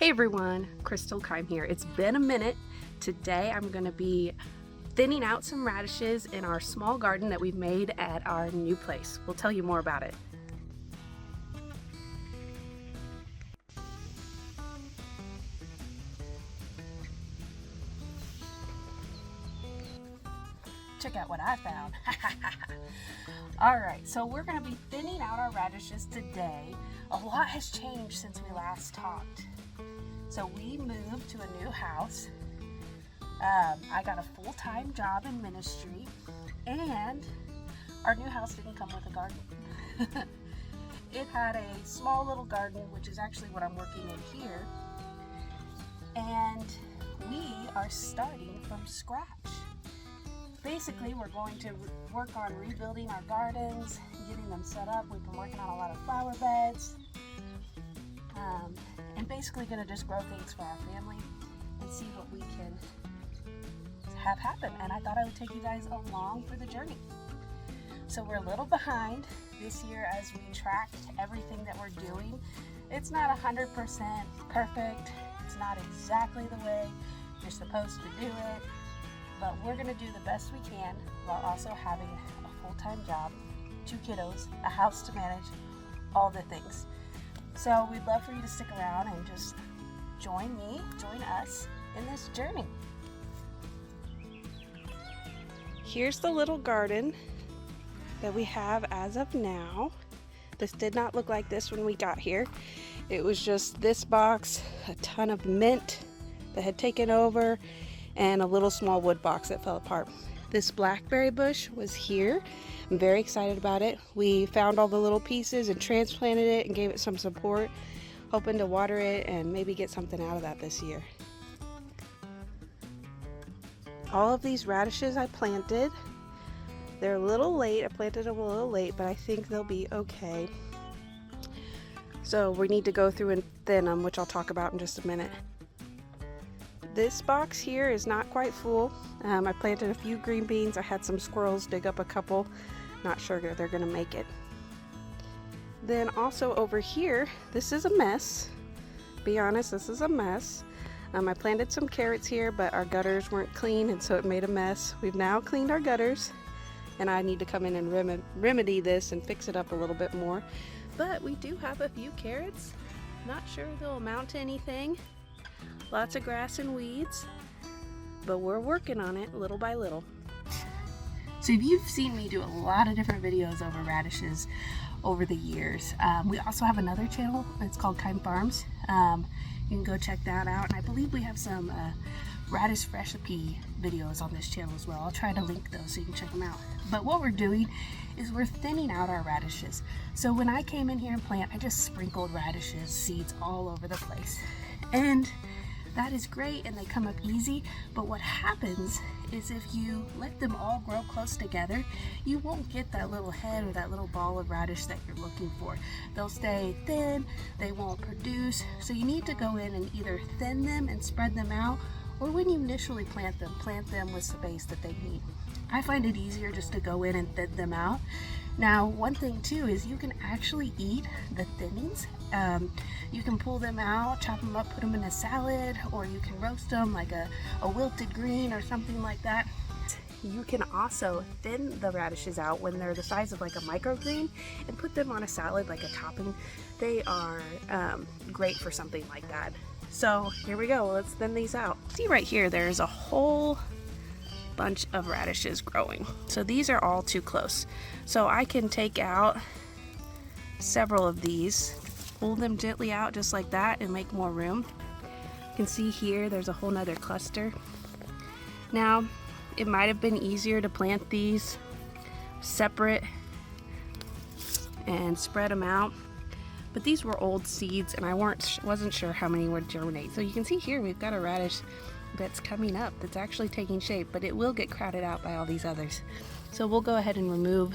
Hey everyone, Crystal Kime here. It's been a minute. Today I'm going to be thinning out some radishes in our small garden that we've made at our new place. We'll tell you more about it. Check out what I found. Alright, so we're going to be thinning out our radishes today. A lot has changed since we last talked. So we moved to a new house. I got a full-time job in ministry, and our new house didn't come with a garden. It had a small little garden, which is actually what I'm working in here, and we are starting from scratch. Basically, we're going to work on rebuilding our gardens, getting them set up. We've been working on a lot of flower beds, and basically going to just grow things for our family and see what we can have happen. And I thought I would take you guys along for the journey. So we're a little behind this year as we tracked everything that we're doing. It's not 100% perfect. It's not exactly the way you're supposed to do it, but we're going to do the best we can while also having a full-time job, 2 kiddos, a house to manage, all the things. So we'd love for you to stick around and just join us in this journey. Here's the little garden that we have as of now. This did not look like this when we got here. It was just this box, a ton of mint that had taken over, and a little small wood box that fell apart. This blackberry bush was here. I'm very excited about it. We found all the little pieces and transplanted it and gave it some support, hoping to water it and maybe get something out of that this year. All of these radishes I planted. They're a little late. I planted them a little late, but I think they'll be okay. So we need to go through and thin them, which I'll talk about in just a minute. This box here is not quite full. I planted a few green beans. I had some squirrels dig up a couple. Not sure that they're gonna make it. Then also over here, this is a mess. Be honest, this is a mess. I planted some carrots here, but our gutters weren't clean, and so it made a mess. We've now cleaned our gutters, and I need to come in and remedy this and fix it up a little bit more. But we do have a few carrots. Not sure they'll amount to anything. Lots of grass and weeds, but we're working on it little by little. So you've seen me do a lot of different videos over radishes over the years. We also have another channel. It's called Kime Farms. You can go check that out. And I believe we have some radish recipe videos on this channel as well. I'll try to link those so you can check them out. But what we're doing is we're thinning out our radishes. So when I came in here and plant, I just sprinkled radishes, seeds all over the place. And that is great, and they come up easy, but what happens is if you let them all grow close together, you won't get that little head or that little ball of radish that you're looking for. They'll stay thin, they won't produce, so you need to go in and either thin them and spread them out, or when you initially plant them with space that they need. I find it easier just to go in and thin them out. Now, one thing too is you can actually eat the thinnings. You can pull them out, chop them up, put them in a salad, or you can roast them like a wilted green or something like that. You can also thin the radishes out when they're the size of like a microgreen and put them on a salad like a topping. They are great for something like that. So here we go, let's thin these out. See right here, there's a whole bunch of radishes growing. So these are all too close. So I can take out several of these, pull them gently out just like that and make more room. You can see here there's a whole nother cluster. Now it might have been easier to plant these separate and spread them out, but these were old seeds and I wasn't sure how many would germinate. So you can see here we've got a radish that's coming up that's actually taking shape, but it will get crowded out by all these others. So we'll go ahead and remove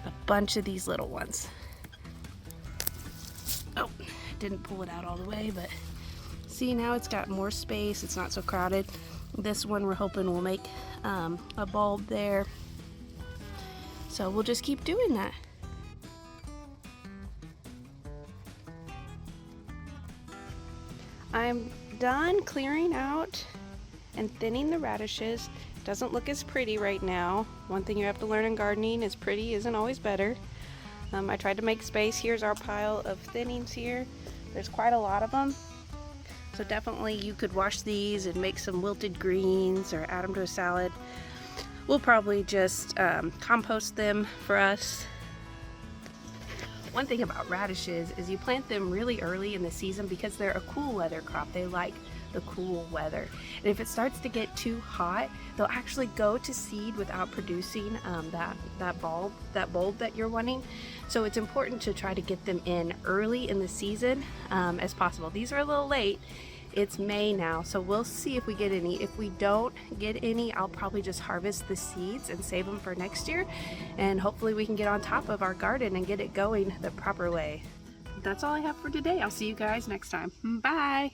a bunch of these little ones. Oh, didn't pull it out all the way, but see, now it's got more space. It's not so crowded. This one we're hoping will make a bulb there. So we'll just keep doing that. I'm done clearing out and thinning the radishes. Doesn't look as pretty right now. One thing you have to learn in gardening is pretty isn't always better. I tried to make space. Here's our pile of thinnings here. There's quite a lot of them. So definitely you could wash these and make some wilted greens or add them to a salad. We'll probably just compost them for us. One thing about radishes is you plant them really early in the season because they're a cool weather crop. They like the cool weather. And if it starts to get too hot, they'll actually go to seed without producing that bulb that you're wanting. So it's important to try to get them in early in the season as possible. These are a little late. It's May now, so we'll see if we get any. If we don't get any, I'll probably just harvest the seeds and save them for next year, and hopefully we can get on top of our garden and get it going the proper way. That's all I have for today. I'll see you guys next time. Bye!